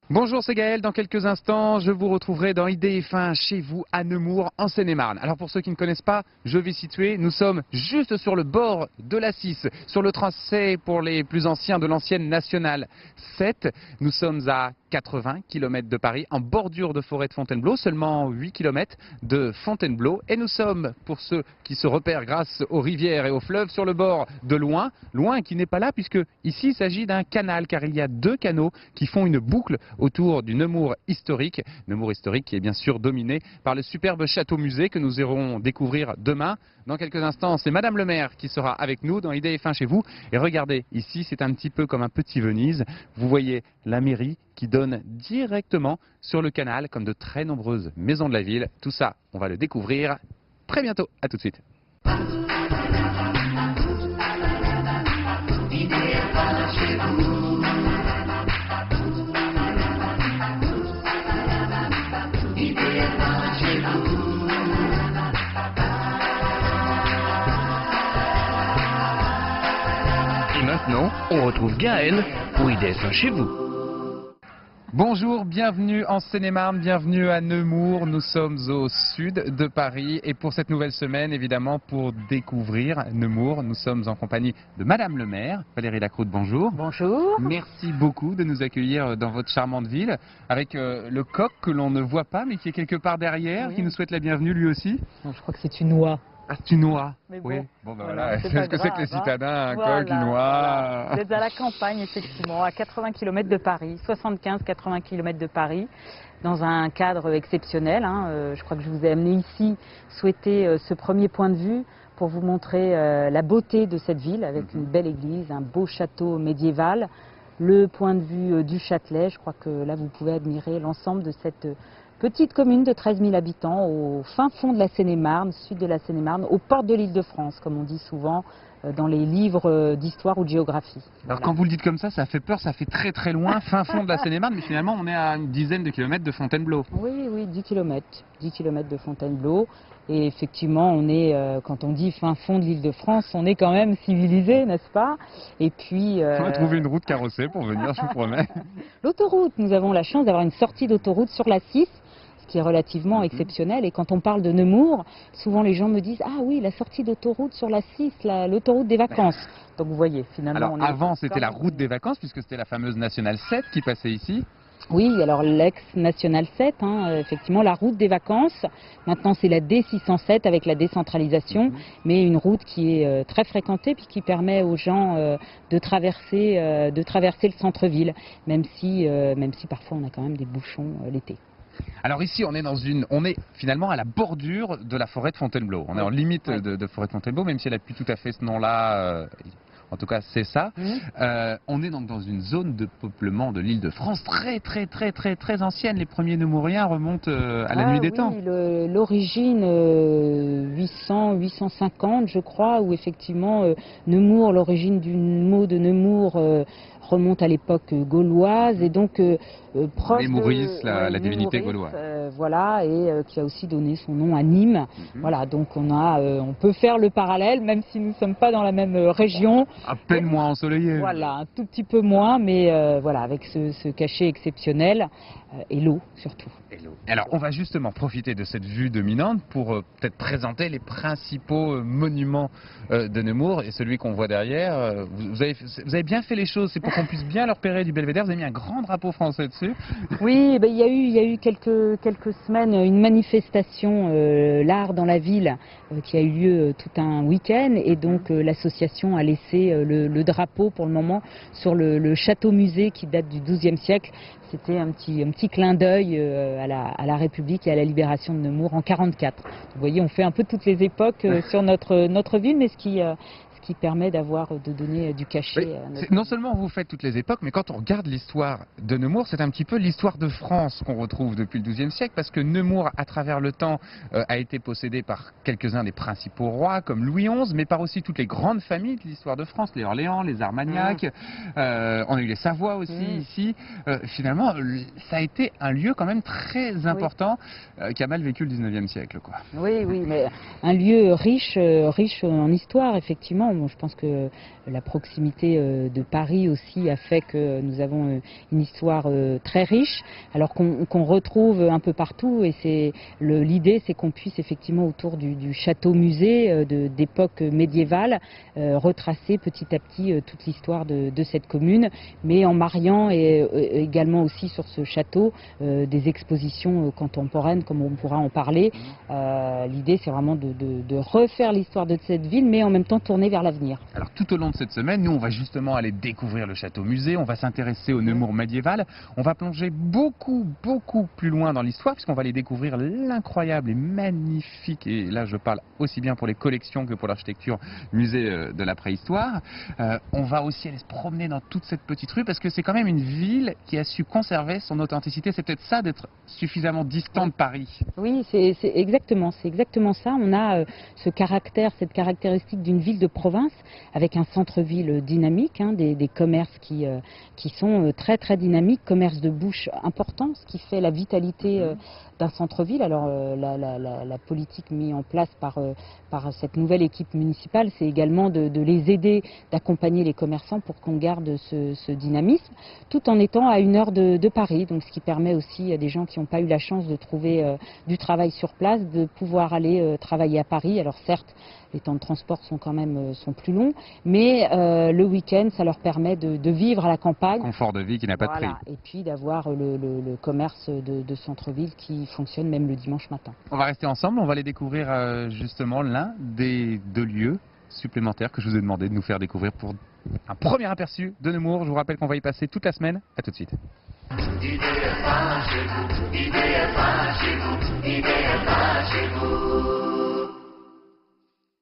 Bonjour, c'est Gaël. Dans quelques instants, je vous retrouverai dans IDF1 chez vous à Nemours, en Seine-et-Marne. Alors pour ceux qui ne connaissent pas, je vais situer. Nous sommes juste sur le bord de la 6, sur le tracé pour les plus anciens de l'ancienne nationale 7. Nous sommes à 80 km de Paris, en bordure de forêt de Fontainebleau, seulement 8 km de Fontainebleau. Et nous sommes, pour ceux qui se repèrent grâce aux rivières et aux fleuves, sur le bord de Loing. Loing qui n'est pas là puisque ici il s'agit d'un canal, car il y a deux canaux qui font une boucle autour du Nemours historique. Nemours historique qui est bien sûr dominé par le superbe château-musée que nous irons découvrir demain. Dans quelques instants, c'est Madame le maire qui sera avec nous dans IDF1 chez vous. Et regardez, ici c'est un petit peu comme un petit Venise. Vous voyez la mairie qui donne directement sur le canal, comme de très nombreuses maisons de la ville. Tout ça, on va le découvrir très bientôt. À tout de suite. Et maintenant, on retrouve Gaël pour IDF1 chez vous. Bonjour, bienvenue en Seine-et-Marne, bienvenue à Nemours. Nous sommes au sud de Paris et pour cette nouvelle semaine, évidemment, pour découvrir Nemours, nous sommes en compagnie de Madame le maire, Valérie Lacroute, bonjour. Bonjour. Merci beaucoup de nous accueillir dans votre charmante ville avec le coq que l'on ne voit pas mais qui est quelque part derrière, Oui. qui nous souhaite la bienvenue lui aussi. Non, je crois que c'est une oie. Ah, c'est une oie. Mais Oui. bon, Bon, ben voilà, voilà. c'est pas Ce que c'est que les grave, hein. citadins, un Voilà, coq, une oie. voilà. Vous êtes à la campagne, effectivement, à 80 km de Paris, 75-80 km de Paris, dans un cadre exceptionnel. Je crois que je vous ai amené ici souhaiter ce premier point de vue pour vous montrer la beauté de cette ville, avec une belle église, un beau château médiéval, le point de vue du Châtelet. Je crois que là, vous pouvez admirer l'ensemble de cette petite commune de 13 000 habitants au fin fond de la Seine-et-Marne, sud de la Seine-et-Marne, aux portes de l'Île-de-France, comme on dit souvent dans les livres d'histoire ou de géographie. Alors Voilà. quand vous le dites comme ça fait peur, ça fait très très loin, fin fond de la Seine-et-Marne, mais finalement on est à une dizaine de kilomètres de Fontainebleau. Oui, 10 km de Fontainebleau. Et effectivement, on est, quand on dit fin fond de l'Île-de-France, on est quand même civilisé, n'est-ce pas? Et puis... On va trouver une route carrossée pour venir, je vous promets. L'autoroute, nous avons la chance d'avoir une sortie d'autoroute sur la 6, ce qui est relativement exceptionnel. Et quand on parle de Nemours, souvent les gens me disent « Ah oui, la sortie d'autoroute sur la 6, l'autoroute des vacances ». Donc vous voyez, finalement... Alors on est avant c'était la quand même- route des vacances, puisque c'était la fameuse Nationale 7 qui passait ici. Oui, alors l'ex-National 7, effectivement, la route des vacances. Maintenant, c'est la D607 avec la décentralisation, mais une route qui est très fréquentée puis qui permet aux gens de traverser le centre-ville, même si parfois on a quand même des bouchons l'été. Alors ici on est finalement à la bordure de la forêt de Fontainebleau. On est en limite de forêt de Fontainebleau, même si elle n'a plus tout à fait ce nom-là. En tout cas, c'est ça. On est donc dans une zone de peuplement de l'Île-de-France très ancienne. Les premiers Nemouriens remontent à la nuit des temps. Oui, l'origine 800-850, je crois, où effectivement Nemours, l'origine du mot de Nemours remonte à l'époque gauloise et donc proche Némouris, la divinité Némouris, gauloise. voilà, et qui a aussi donné son nom à Nîmes. Voilà, donc on peut faire le parallèle, même si nous ne sommes pas dans la même région. À peine moins ensoleillé. Voilà, un tout petit peu moins, mais voilà, avec ce cachet exceptionnel et l'eau surtout. Alors, on va justement profiter de cette vue dominante pour peut-être présenter les principaux monuments de Nemours et celui qu'on voit derrière. Vous avez bien fait les choses, c'est pour qu'on puisse bien le repérer du belvédère. Vous avez mis un grand drapeau français dessus. Oui, ben, il y a eu quelques semaines une manifestation l'art dans la ville qui a eu lieu tout un week-end et donc l'association a laissé le drapeau pour le moment sur le château-musée qui date du XIIe siècle. C'était un petit clin d'œil à la République et à la libération de Nemours en 1944. Vous voyez, on fait un peu toutes les époques sur notre ville, mais ce qui permet de donner du cachet à notre... Non seulement vous faites toutes les époques, mais quand on regarde l'histoire de Nemours, c'est un petit peu l'histoire de France qu'on retrouve depuis le XIIe siècle, parce que Nemours, à travers le temps, a été possédé par quelques-uns des principaux rois, comme Louis XI, mais par aussi toutes les grandes familles de l'histoire de France, les Orléans, les Armagnac, on a eu les Savoie aussi ici. Finalement, ça a été un lieu quand même très important qui a mal vécu le XIXe siècle, quoi. Oui, mais un lieu riche en histoire, effectivement. Bon, je pense que la proximité de Paris aussi a fait que nous avons une histoire très riche, alors qu'on retrouve un peu partout. Et l'idée, c'est qu'on puisse effectivement autour du château-musée d'époque médiévale retracer petit à petit toute l'histoire de cette commune, mais en mariant également aussi sur ce château des expositions contemporaines, comme on pourra en parler. L'idée, c'est vraiment de refaire l'histoire de cette ville, mais en même temps tourner vers l'avenir. Alors tout au long de cette semaine, nous on va justement aller découvrir le château-musée, on va s'intéresser au Nemours médiéval, on va plonger beaucoup plus loin dans l'histoire, puisqu'on va aller découvrir l'incroyable et magnifique, et là je parle aussi bien pour les collections que pour l'architecture, musée de la préhistoire. On va aussi aller se promener dans toute cette petite rue, parce que c'est quand même une ville qui a su conserver son authenticité. C'est peut-être ça d'être suffisamment distant de Paris. Oui, c'est exactement ça. On a ce caractère, cette caractéristique d'une ville de province avec un centre-ville dynamique, des commerces qui sont très dynamiques, commerces de bouche importants, ce qui fait la vitalité d'un centre-ville. Alors la politique mise en place par cette nouvelle équipe municipale, c'est également de les aider, d'accompagner les commerçants pour qu'on garde ce dynamisme, tout en étant à 1 heure de Paris. Donc ce qui permet aussi à des gens qui n'ont pas eu la chance de trouver du travail sur place, de pouvoir aller travailler à Paris. Alors certes, les temps de transport sont quand même plus longs, mais le week-end, ça leur permet de vivre à la campagne. Confort de vie qui n'a pas de prix. Et puis d'avoir le commerce de centre-ville qui fonctionne même le dimanche matin. On va rester ensemble, on va aller découvrir justement l'un des 2 lieux supplémentaires que je vous ai demandé de nous faire découvrir pour un premier aperçu de Nemours. Je vous rappelle qu'on va y passer toute la semaine. À tout de suite.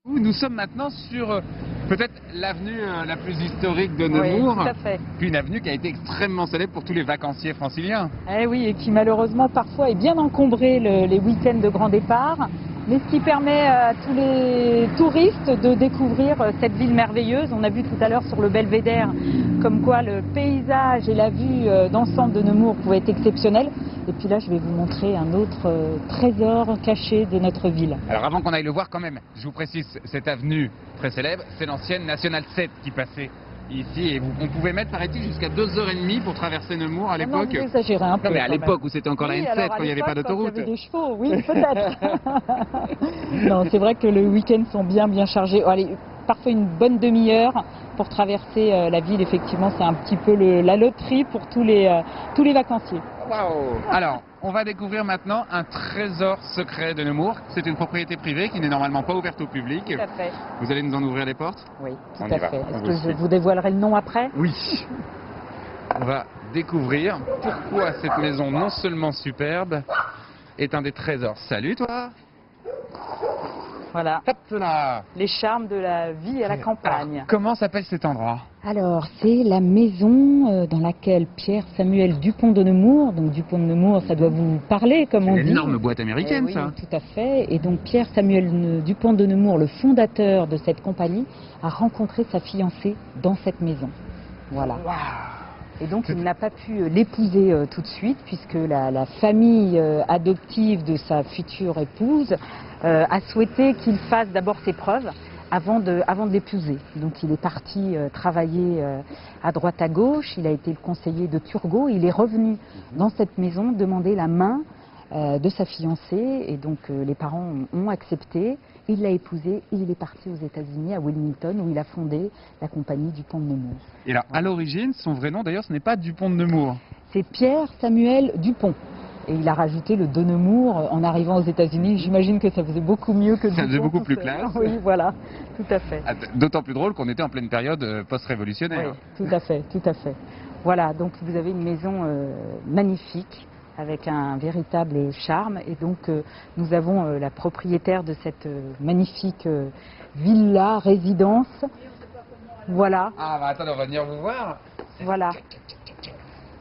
Nous sommes maintenant sur peut-être l'avenue la plus historique de Nemours, oui, tout à fait. Puis une avenue qui a été extrêmement célèbre pour tous les vacanciers franciliens. Eh oui, et qui malheureusement parfois est bien encombrée les week-ends de grand départ, mais ce qui permet à tous les touristes de découvrir cette ville merveilleuse. On a vu tout à l'heure sur le belvédère comme quoi le paysage et la vue d'ensemble de Nemours pouvaient être exceptionnels. Et puis là, je vais vous montrer un autre trésor caché de notre ville. Alors avant qu'on aille le voir quand même, je vous précise, cette avenue très célèbre, c'est l'ancienne Nationale 7 qui passait ici. Et on pouvait mettre, paraît-il, jusqu'à 2h30 pour traverser Nemours à l'époque. Vous exagérez un peu. Non, mais à l'époque où c'était encore la N7, quand il n'y avait pas d'autoroute. Il y avait des chevaux, oui, peut-être. Non, c'est vrai que les week-ends sont bien chargés. Allez, parfois une bonne demi-heure pour traverser la ville. Effectivement, c'est un petit peu la loterie pour tous les vacanciers. Waouh! Alors, on va découvrir maintenant un trésor secret de Nemours. C'est une propriété privée qui n'est normalement pas ouverte au public. Tout à fait. Vous allez nous en ouvrir les portes? Oui, tout à fait. Est-ce que je vous dévoilerai le nom après? Oui. On va découvrir pourquoi cette maison, non seulement superbe, est un des trésors. Salut toi! Voilà. Hop là! Les charmes de la vie à la campagne. Alors, comment s'appelle cet endroit? Alors, c'est la maison dans laquelle Pierre Samuel Dupont de Nemours, donc Dupont de Nemours, ça doit vous parler, comme on dit. C'est une énorme boîte américaine, oui, ça. Tout à fait. Et donc, Pierre Samuel Dupont de Nemours, le fondateur de cette compagnie, a rencontré sa fiancée dans cette maison. Voilà. Wow. Et donc, il n'a pas pu l'épouser tout de suite, puisque la famille adoptive de sa future épouse a souhaité qu'il fasse d'abord ses preuves avant de l'épouser. Donc, il est parti travailler à droite à gauche. Il a été le conseiller de Turgot. Il est revenu dans cette maison demander la main de sa fiancée. Et donc, les parents ont accepté. Il l'a épousée et il est parti aux États-Unis, à Wilmington, où il a fondé la compagnie Dupont de Nemours. Et alors, à l'origine, son vrai nom, d'ailleurs, ce n'est pas Dupont de Nemours. C'est Pierre Samuel Dupont. Et il a rajouté le de Nemours en arrivant aux États-Unis. J'imagine que ça faisait beaucoup mieux que Dupont. Ça faisait beaucoup plus classe. Oui, voilà, tout à fait. D'autant plus drôle qu'on était en pleine période post-révolutionnaire. Oui, tout à fait. Voilà, donc vous avez une maison magnifique, avec un véritable charme. Et donc nous avons la propriétaire de cette magnifique villa, résidence. Voilà. Ah bah attendez, on va venir vous voir. Voilà.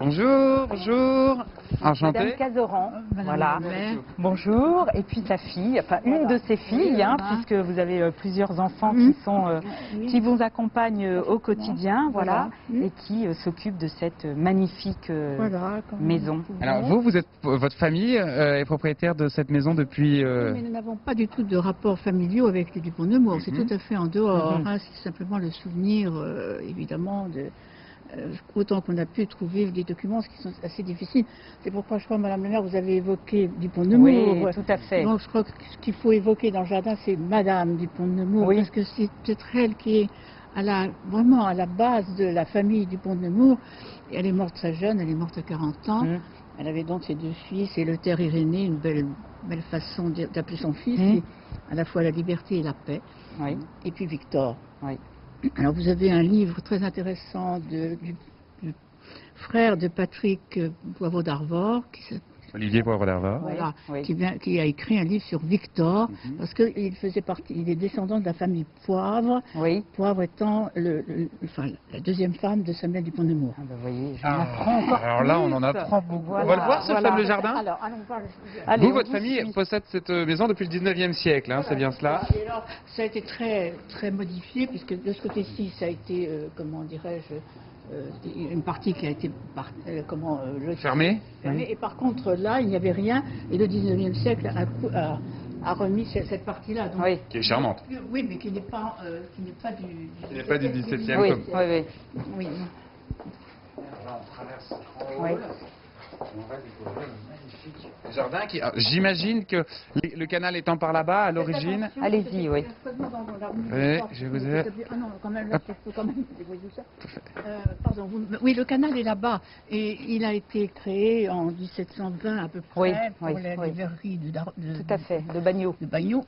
Bonjour, bonjour. Enchanté. Madame Cazoran, Madame voilà. la maire. Bonjour. Et puis sa fille, enfin une de ses filles, hein, Voilà. puisque vous avez plusieurs enfants Mhm. qui vous accompagnent au quotidien, voilà, Voilà. et qui s'occupent de cette magnifique Voilà, comme maison. nous pouvons. Alors votre famille est propriétaire de cette maison depuis... Oui, mais nous n'avons pas du tout de rapports familiaux avec les Dupont-de-Nemours. C'est Mhm. tout à fait en dehors. Mhm. Hein. C'est simplement le souvenir, évidemment, de autant qu'on a pu trouver des documents, ce qui sont assez difficiles. C'est pourquoi je crois, Madame la maire, vous avez évoqué Dupont-de-Nemours. Oui, tout à fait. Donc je crois que ce qu'il faut évoquer dans le jardin, c'est Madame Dupont-de-Nemours, Oui. parce que c'est peut-être elle qui est vraiment à la base de la famille Dupont-de-Nemours. Et elle est morte très jeune, elle est morte à 40 ans. Mhm. Elle avait donc ses 2 fils et le Terre Irénée, une belle façon d'appeler son fils, Mhm. et à la fois la liberté et la paix. Oui, Et puis Victor. oui. Alors vous avez un livre très intéressant du frère de Patrick Poivre d'Arvor, Olivier Poivre d'Arvor. voilà, oui. qui a écrit un livre sur Victor, Mhm. parce qu'il faisait partie, il est descendant de la famille Poivre, Oui. Poivre étant la deuxième femme de Samuel Dupont-Nemours. Ah, vous voyez, j'en Ah, apprends encore alors là, on plus. en apprend beaucoup. Voilà, On va le voir, ce voilà. fameux jardin. Alors, allons voir. Allez, Vous, on votre vous famille suit. possède cette maison depuis le 19e siècle, hein, c'est bien cela? Et alors, ça a été très, très modifié, puisque de ce côté-ci, ça a été, comment dirais-je, une partie qui a été Fermée? fermée. Et par contre, là, il n'y avait rien. Et le 19e siècle a remis cette partie-là. Donc, Oui. Qui est charmante. Oui, mais qui n'est pas du. Qui n'est pas du 17e Oui, comme- oui, oui. Oui. Là, on traverse en Oui. hall. On va découvrir le magnifique jardin qui... Ah, j'imagine que le canal étant par là-bas, à l'origine... Allez-y, oui. Oui, je vous ai- Ah non, quand même, là, il faut quand même débrouiller tout ça. Pardon, oui, le canal est là-bas. Et il a été créé en 1720 à peu près Oui, pour oui, les oui. verreries Tout à fait, de Bagno. de Bagnols.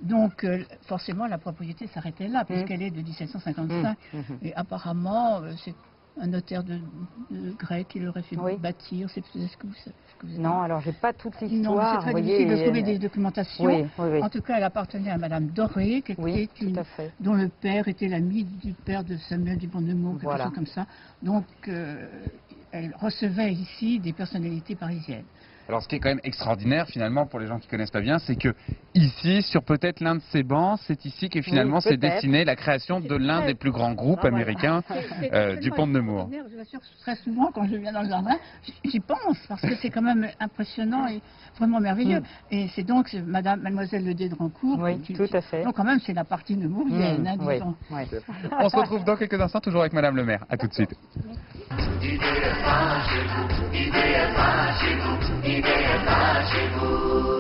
Donc, forcément, la propriété s'arrêtait là, puisqu'elle est de 1755. Et apparemment, c'est un notaire de Grès qui l'aurait fait Oui. bâtir. C'est ce que vous savez. Non, alors j'ai pas toute Non, l'histoire. c'est vous très voyez, difficile de trouver des documentations. Oui, oui, oui. En tout cas, elle appartenait à Madame Doré, qui Oui, était tout à fait. dont le père était l'ami du père de Samuel Dupont-de-Nemours, quelque Voilà. chose comme ça. Donc, elle recevait ici des personnalités parisiennes. Alors, ce qui est quand même extraordinaire, finalement, pour les gens qui connaissent pas bien, c'est que ici, sur peut-être l'un de ces bancs, c'est ici que finalement Oui, s'est peut-être. destinée la création de l'un des plus grands groupes Ah, voilà. américains C'est du Pont-de-Nemours. extraordinaire. Je vous assure, très souvent, quand je viens dans le jardin, j'y pense, parce que c'est quand même impressionnant et vraiment merveilleux. Et c'est donc mademoiselle Le Drancourt. Oui, tout à fait. Donc, quand même, c'est la partie nemourienne, hein, oui, disons. oui. On se retrouve dans quelques instants, toujours avec Madame le maire. À tout de suite. IDFA chez vous, IDFA chez vous, IDFA chez vous.